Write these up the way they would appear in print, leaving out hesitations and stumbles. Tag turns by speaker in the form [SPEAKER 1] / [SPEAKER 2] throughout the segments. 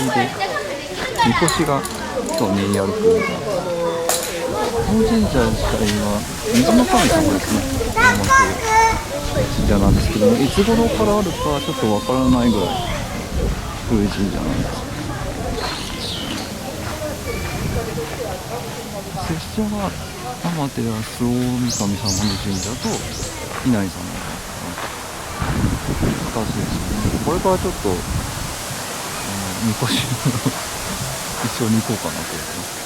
[SPEAKER 1] でみこしがと練り歩くみたいな。この神社自体は水の神様ですね。神社なんですけども、いつ頃からあるかちょっとわからないぐらい古い神社なんです。拙者は天照大神様の神社と稲荷様の2つですね。これからちょっとみこし一緒に行こうかなと思います。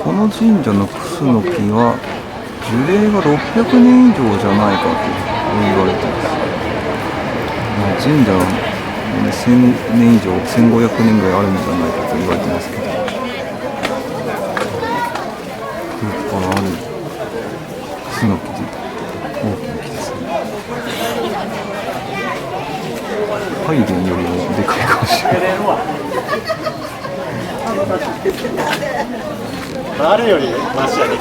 [SPEAKER 1] この神社のクスノキは樹齢が600年以上じゃないかと言われています。神社は1000年以上、1500年ぐらいあるんじゃないかと言われてますけど、古くからあるクスノキで大きな木ですね。ハイデンよりもでかいかもしれない。
[SPEAKER 2] あれよりマシやね。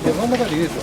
[SPEAKER 2] 真ん中でいいですよ。